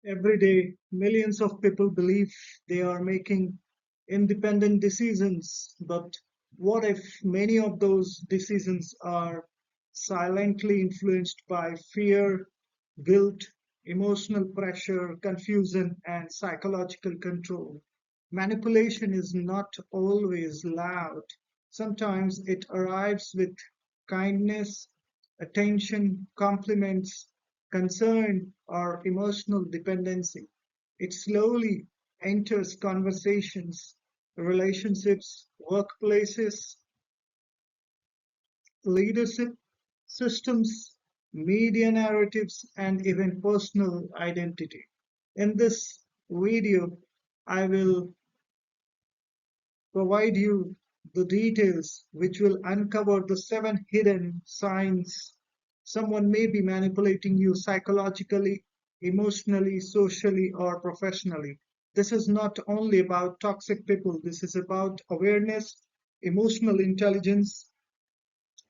Every day, millions of people believe they are making independent decisions, but what if many of those decisions are silently influenced by fear, guilt, emotional pressure, confusion, and psychological control? Manipulation is not always loud. Sometimes it arrives with kindness, attention, compliments, concern, or emotional dependency. It slowly enters conversations, relationships, workplaces, leadership systems, media narratives, and even personal identity. In this video, I will provide you the details which will uncover the 7 hidden signs someone may be manipulating you psychologically, emotionally, socially, or professionally. This is not only about toxic people, this is about awareness, emotional intelligence,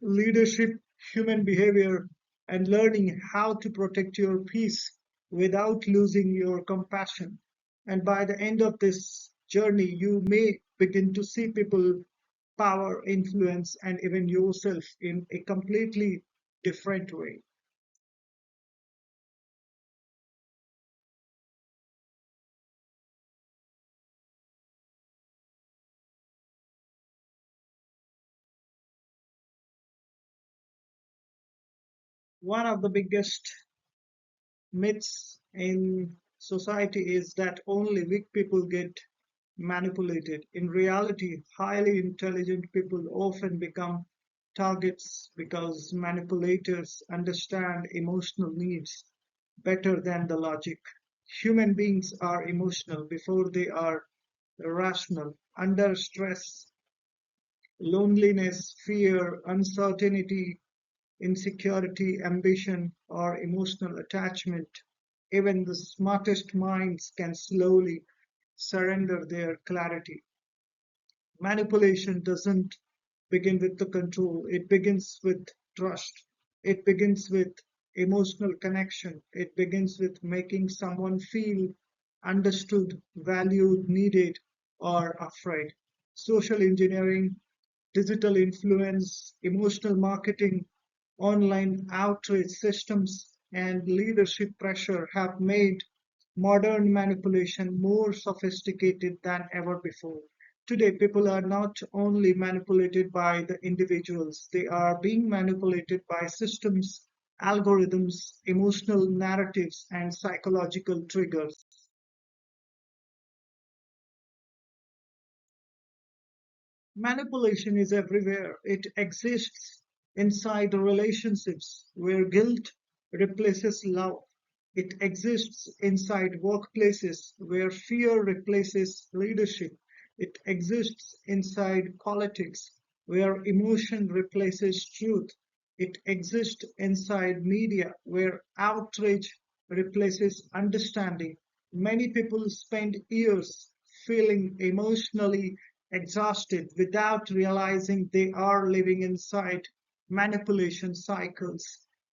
leadership, human behavior, and learning how to protect your peace without losing your compassion. And by the end of this journey, you may begin to see people, power, influence, and even yourself in a completely different way. One of the biggest myths in society is that only weak people get manipulated. In reality, highly intelligent people often become targets because manipulators understand emotional needs better than the logic. Human beings are emotional before they are rational. Under stress, loneliness, fear, uncertainty, insecurity, ambition, or emotional attachment, even the smartest minds can slowly surrender their clarity. Manipulation doesn't begin with the control, it begins with trust. It begins with emotional connection. It begins with making someone feel understood, valued, needed, or afraid. Social engineering, digital influence, emotional marketing, online outreach systems, and leadership pressure have made modern manipulation more sophisticated than ever before. Today, people are not only manipulated by the individuals, they are being manipulated by systems, algorithms, emotional narratives, and psychological triggers. Manipulation is everywhere. It exists inside relationships where guilt replaces love. It exists inside workplaces where fear replaces leadership. It exists inside politics where emotion replaces truth. It exists inside media where outrage replaces understanding. Many people spend years feeling emotionally exhausted without realizing they are living inside manipulation cycles.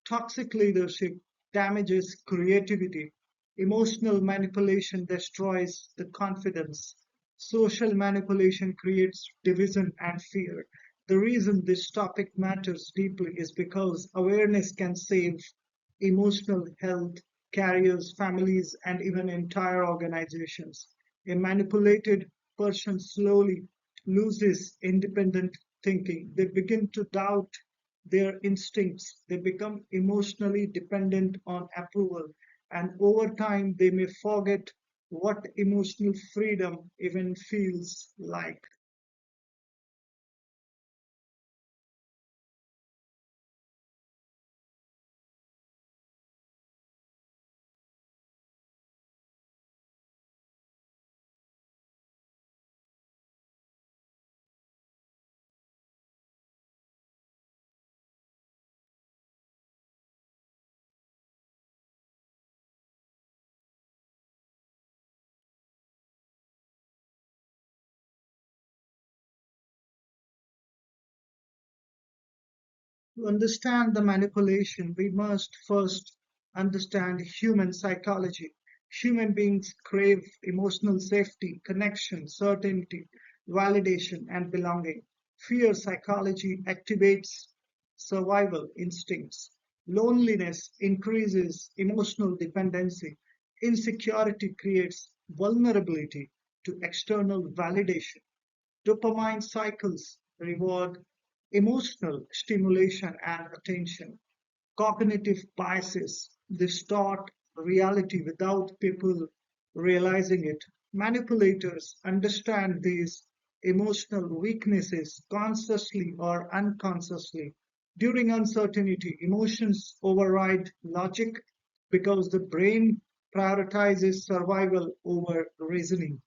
Toxic leadership damages creativity. Emotional manipulation destroys the confidence. Social manipulation creates division and fear. The reason this topic matters deeply is because awareness can save emotional health, careers, families, and even entire organizations. A manipulated person slowly loses independent thinking. They begin to doubt their instincts. They become emotionally dependent on approval. And over time, they may forget what emotional freedom even feels like. To understand the manipulation, we must first understand human psychology. Human beings crave emotional safety, connection, certainty, validation, and belonging. Fear psychology activates survival instincts. Loneliness increases emotional dependency. Insecurity creates vulnerability to external validation. Dopamine cycles reward emotional stimulation and attention. Cognitive biases distort reality without people realizing it. Manipulators understand these emotional weaknesses consciously or unconsciously. During uncertainty, emotions override logic because the brain prioritizes survival over reasoning.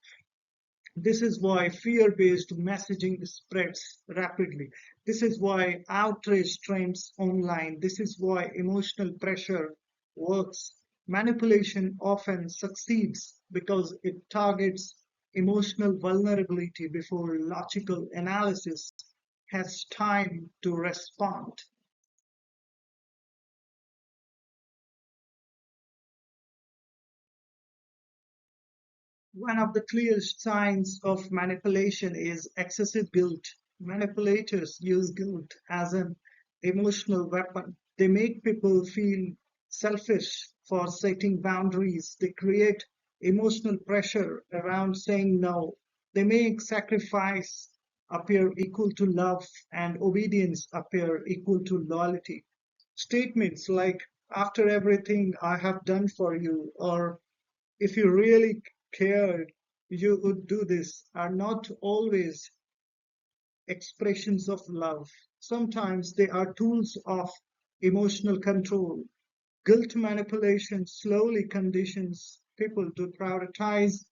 This is why fear-based messaging spreads rapidly. This is why outrage trends online. This is why emotional pressure works. Manipulation often succeeds because it targets emotional vulnerability before logical analysis has time to respond. One of the clearest signs of manipulation is excessive guilt. Manipulators use guilt as an emotional weapon. They make people feel selfish for setting boundaries. They create emotional pressure around saying no. They make sacrifice appear equal to love and obedience appear equal to loyalty. Statements like, after everything I have done for you, or if you really cared, you would do this, are not always expressions of love. Sometimes they are tools of emotional control. Guilt manipulation slowly conditions people to prioritize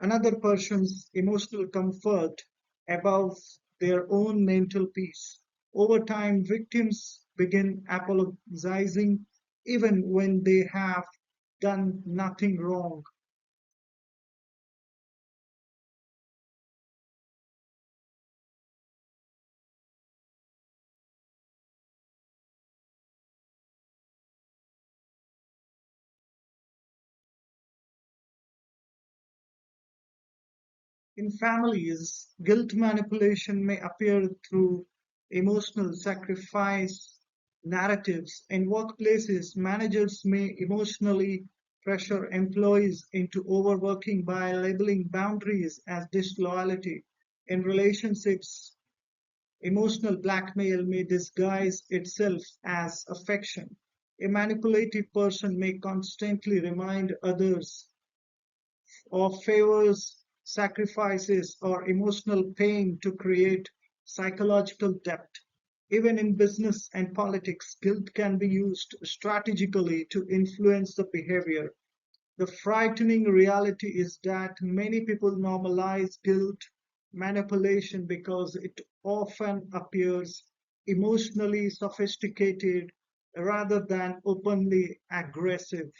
another person's emotional comfort above their own mental peace. Over time, victims begin apologizing even when they have done nothing wrong. In families, guilt manipulation may appear through emotional sacrifice narratives. In workplaces, managers may emotionally pressure employees into overworking by labeling boundaries as disloyalty. In relationships, emotional blackmail may disguise itself as affection. A manipulative person may constantly remind others of favors, sacrifices, or emotional pain to create psychological depth. Even in business and politics, guilt can be used strategically to influence the behavior. The frightening reality is that many people normalize guilt manipulation because it often appears emotionally sophisticated rather than openly aggressive.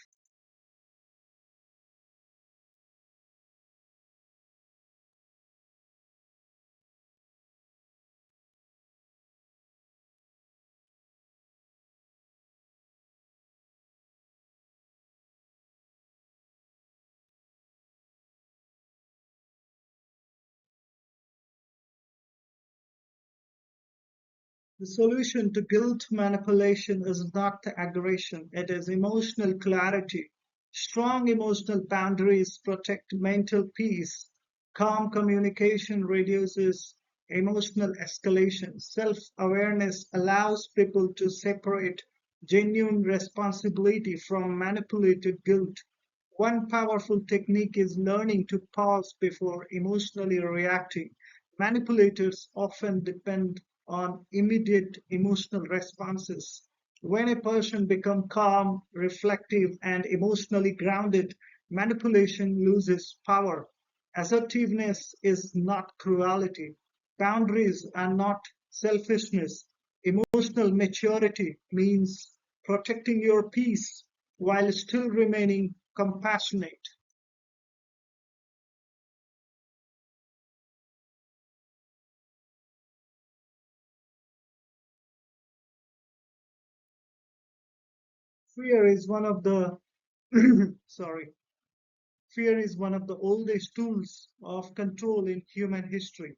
The solution to guilt manipulation is not aggression, it is emotional clarity. Strong emotional boundaries protect mental peace. Calm communication reduces emotional escalation. Self awareness allows people to separate genuine responsibility from manipulated guilt. One powerful technique is learning to pause before emotionally reacting. Manipulators often depend on immediate emotional responses. When a person becomes calm, reflective, and emotionally grounded, manipulation loses power. Assertiveness is not cruelty. Boundaries are not selfishness. Emotional maturity means protecting your peace while still remaining compassionate. Fear is one of the sorry. Fear is one of the oldest tools of control in human history.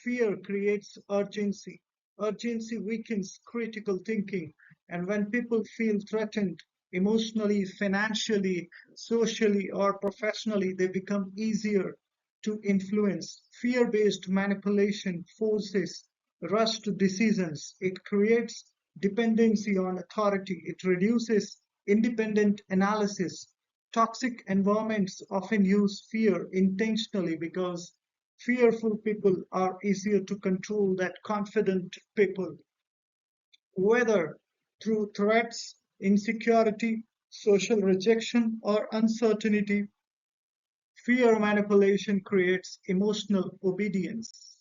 Fear creates urgency. Urgency weakens critical thinking. And when people feel threatened emotionally, financially, socially, or professionally, they become easier to influence. Fear based manipulation forces rushed decisions. It creates dependency on authority. It reduces independent analysis. Toxic environments often use fear intentionally because fearful people are easier to control than confident people, whether through threats, insecurity, social rejection, or uncertainty. Fear manipulation creates emotional obedience.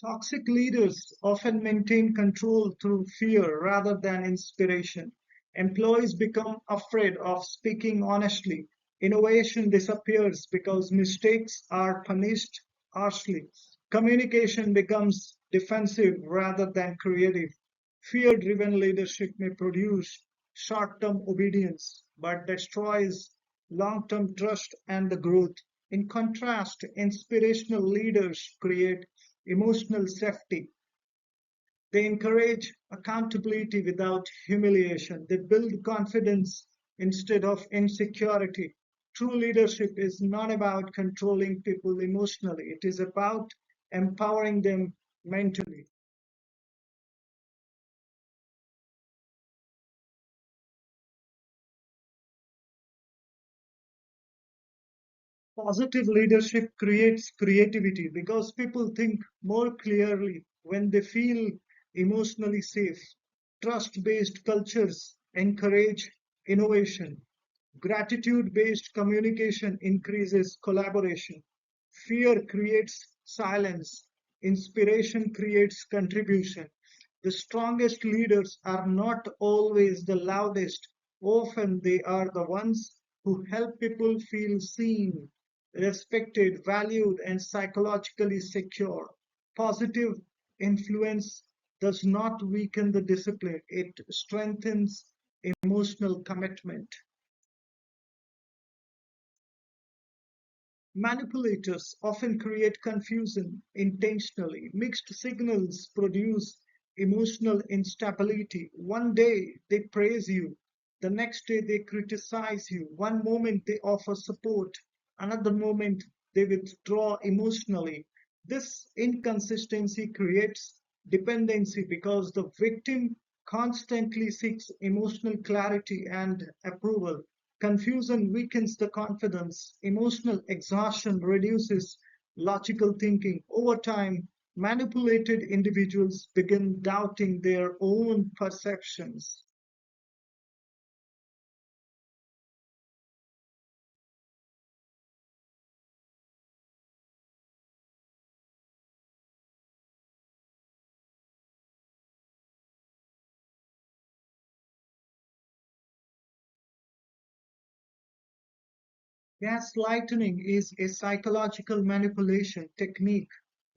Toxic leaders often maintain control through fear rather than inspiration. Employees become afraid of speaking honestly. Innovation disappears because mistakes are punished harshly. Communication becomes defensive rather than creative. Fear driven leadership may produce short term obedience but destroys long term trust and the growth. In contrast, inspirational leaders create emotional safety. They encourage accountability without humiliation. They build confidence instead of insecurity. True leadership is not about controlling people emotionally, it is about empowering them mentally. Positive leadership creates creativity because people think more clearly when they feel emotionally safe. Trust based cultures encourage innovation. Gratitude based communication increases collaboration. Fear creates silence. Inspiration creates contribution. The strongest leaders are not always the loudest. Often they are the ones who help people feel seen, respected, valued, and psychologically secure. Positive influence does not weaken the discipline, it strengthens emotional commitment. Manipulators often create confusion intentionally. Mixed signals produce emotional instability. One day they praise you, the next day they criticize you. One moment they offer support, another moment they withdraw emotionally. This inconsistency creates dependency because the victim constantly seeks emotional clarity and approval. Confusion weakens the confidence. Emotional exhaustion reduces logical thinking. Over time, manipulated individuals begin doubting their own perceptions. Gaslighting is a psychological manipulation technique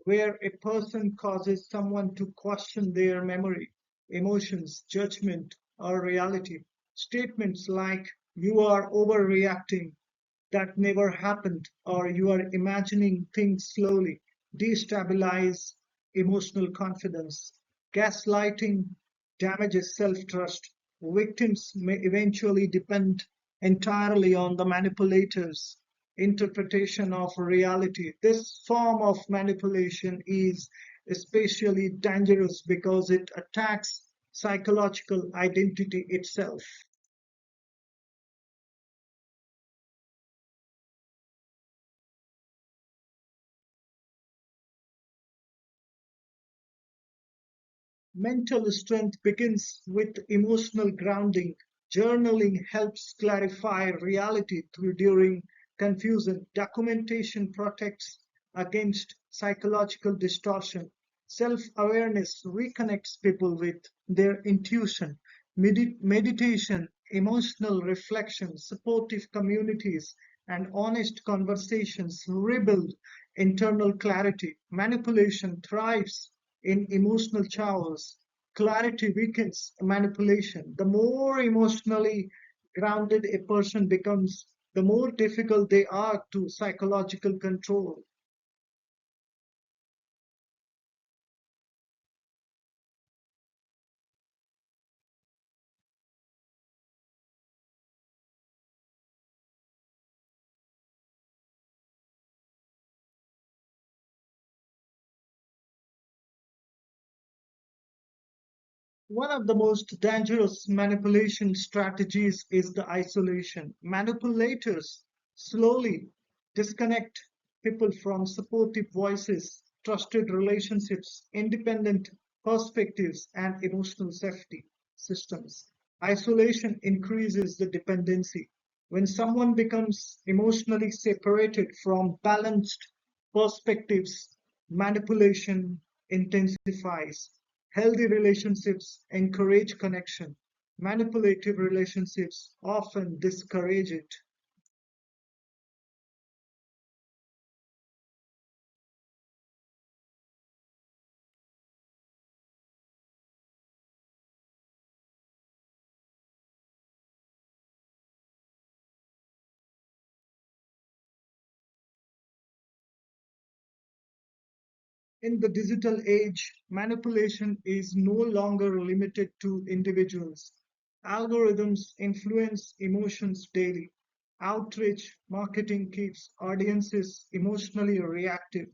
where a person causes someone to question their memory, emotions, judgment, or reality. Statements like, "You are overreacting," "that never happened," or "you are imagining things slowly," destabilize emotional confidence. Gaslighting damages self trust. Victims may eventually depend entirely on the manipulator's interpretation of reality. This form of manipulation is especially dangerous because it attacks psychological identity itself. Mental strength begins with emotional grounding. Journaling helps clarify reality through during confusion. Documentation protects against psychological distortion. Self awareness reconnects people with their intuition. Meditation, emotional reflection, supportive communities, and honest conversations rebuild internal clarity. Manipulation thrives in emotional chaos. Clarity weakens manipulation. The more emotionally grounded a person becomes, the more difficult they are to psychological control. One of the most dangerous manipulation strategies is the isolation. Manipulators slowly disconnect people from supportive voices, trusted relationships, independent perspectives, and emotional safety systems. Isolation increases the dependency. When someone becomes emotionally separated from balanced perspectives, manipulation intensifies. Healthy relationships encourage connection. Manipulative relationships often discourage it. In the digital age, manipulation is no longer limited to individuals. Algorithms influence emotions daily. Outreach marketing keeps audiences emotionally reactive.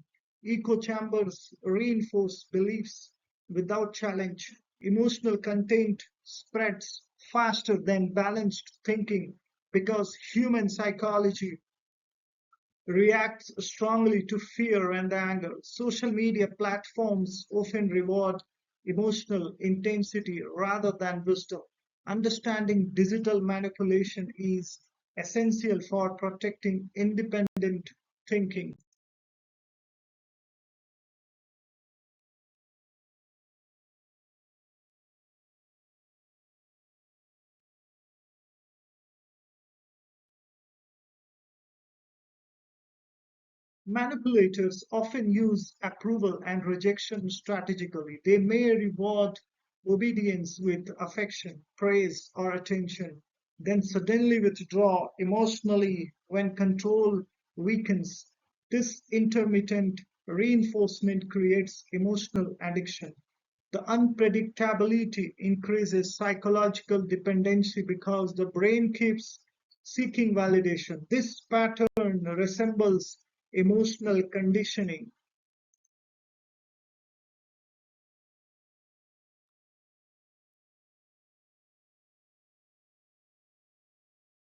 Echo chambers reinforce beliefs without challenge. Emotional content spreads faster than balanced thinking because human psychology reacts strongly to fear and anger. Social media platforms often reward emotional intensity rather than wisdom. Understanding digital manipulation is essential for protecting independent thinking. Manipulators often use approval and rejection strategically. They may reward obedience with affection, praise, or attention, then suddenly withdraw emotionally when control weakens. This intermittent reinforcement creates emotional addiction. The unpredictability increases psychological dependency because the brain keeps seeking validation. This pattern resembles emotional conditioning.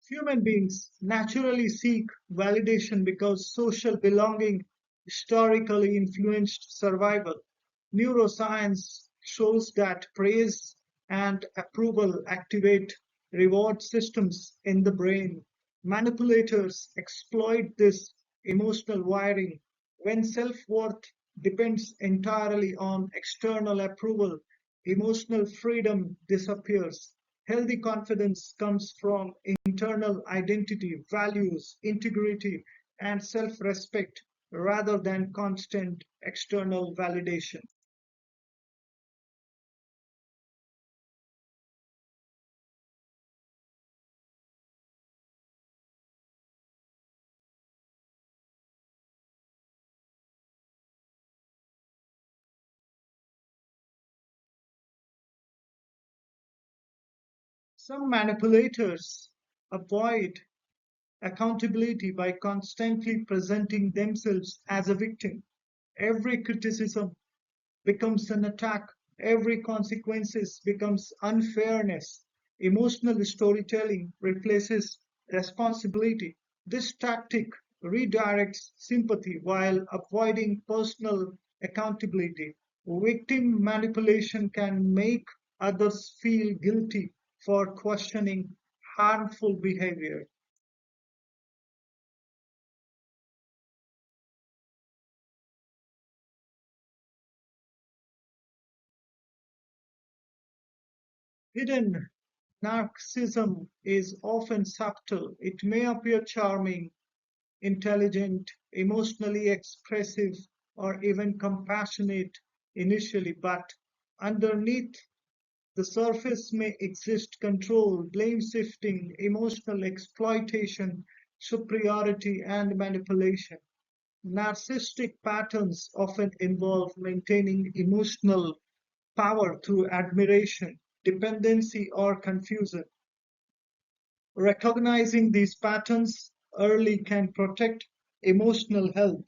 Human beings naturally seek validation because social belonging historically influenced survival. Neuroscience shows that praise and approval activate reward systems in the brain. Manipulators exploit this emotional wiring. When self worth depends entirely on external approval, emotional freedom disappears. Healthy confidence comes from internal identity, values, integrity, and self respect rather than constant external validation. Some manipulators avoid accountability by constantly presenting themselves as a victim. Every criticism becomes an attack. Every consequences becomes unfairness. Emotional storytelling replaces responsibility. This tactic redirects sympathy while avoiding personal accountability. Victim manipulation can make others feel guilty for questioning harmful behavior. Hidden narcissism is often subtle. It may appear charming, intelligent, emotionally expressive, or even compassionate initially, but underneath the surface may exist control, blame shifting, emotional exploitation, superiority, and manipulation. Narcissistic patterns often involve maintaining emotional power through admiration, dependency, or confusion. Recognizing these patterns early can protect emotional health.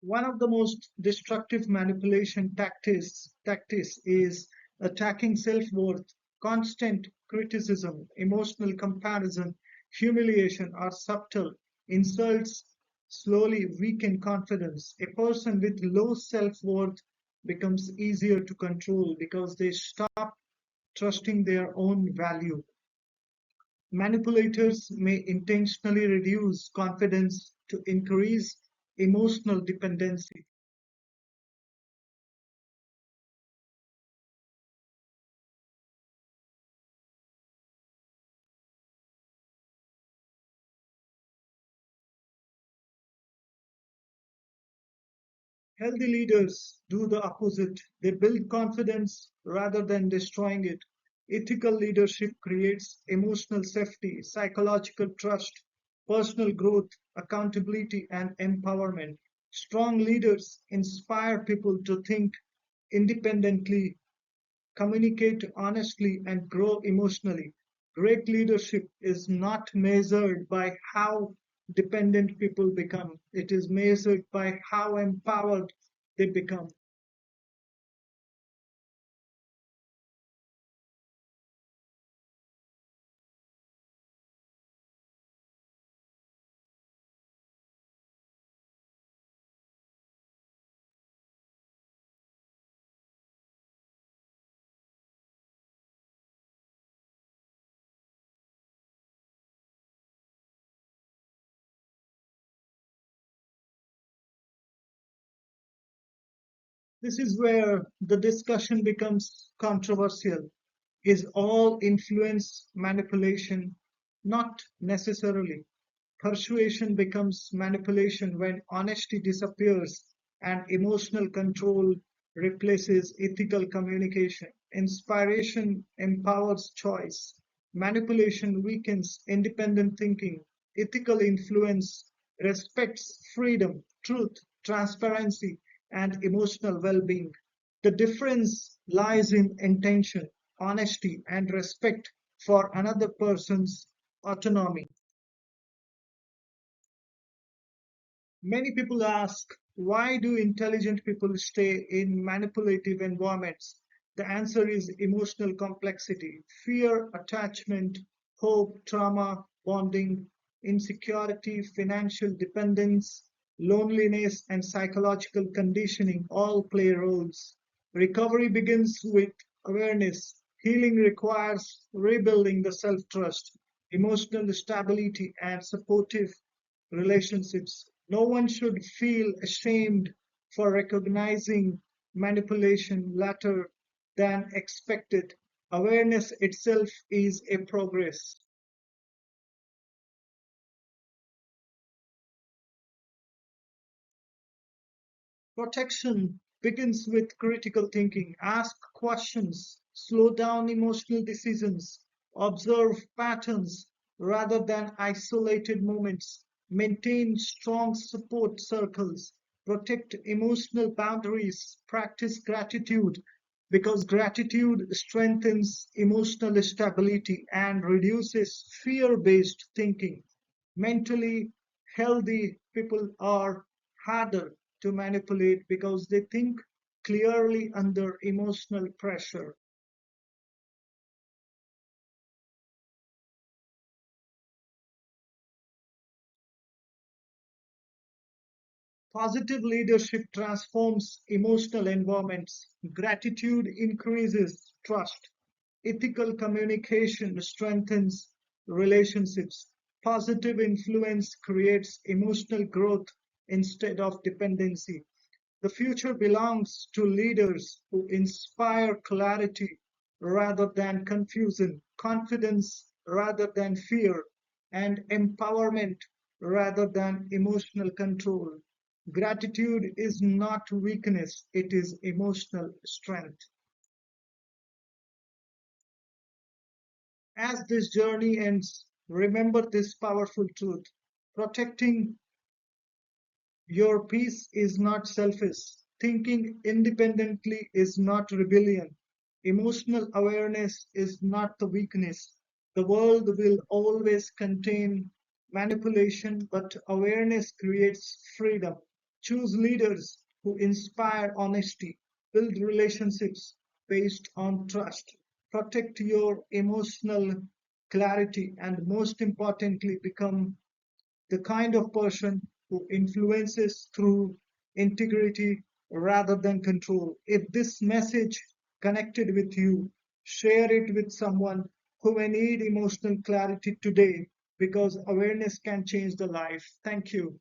One of the most destructive manipulation tactics is attacking self-worth. Constant criticism, emotional comparison, humiliation, or subtle insults slowly weaken confidence. A person with low self-worth becomes easier to control because they stop trusting their own value. Manipulators may intentionally reduce confidence to increase emotional dependency. Healthy leaders do the opposite. They build confidence rather than destroying it. Ethical leadership creates emotional safety, psychological trust, personal growth, accountability, and empowerment. Strong leaders inspire people to think independently, communicate honestly, and grow emotionally. Great leadership is not measured by how dependent people become, it is measured by how empowered they become. This is where the discussion becomes controversial. Is all influence manipulation? Not necessarily. Persuasion becomes manipulation when honesty disappears and emotional control replaces ethical communication. Inspiration empowers choice. Manipulation weakens independent thinking. Ethical influence respects freedom, truth, transparency, and emotional well being. The difference lies in intention, honesty, and respect for another person's autonomy. Many people ask, why do intelligent people stay in manipulative environments? The answer is emotional complexity, fear, attachment, hope, trauma, bonding, insecurity, financial dependence, loneliness, and psychological conditioning all play roles. Recovery begins with awareness. Healing requires rebuilding the self trust, emotional stability, and supportive relationships. No one should feel ashamed for recognizing manipulation later than expected. Awareness itself is a progress. Protection begins with critical thinking. Ask questions, slow down emotional decisions, observe patterns rather than isolated moments, maintain strong support circles, protect emotional boundaries, practice gratitude because gratitude strengthens emotional stability and reduces fear based thinking. Mentally healthy people are harder to manipulate because they think clearly under emotional pressure. Positive leadership transforms emotional environments. Gratitude increases trust. Ethical communication strengthens relationships. Positive influence creates emotional growth instead of dependency. The future belongs to leaders who inspire clarity rather than confusion, confidence rather than fear, and empowerment rather than emotional control. Gratitude is not weakness, it is emotional strength. As this journey ends, remember this powerful truth. Protecting your peace is not selfish. Thinking independently is not rebellion. Emotional awareness is not the weakness. The world will always contain manipulation, but awareness creates freedom. Choose leaders who inspire honesty, build relationships based on trust, protect your emotional clarity, and most importantly, become the kind of person who influences through integrity rather than control. If this message connected with you, share it with someone who may need emotional clarity today because awareness can change the life. Thank you.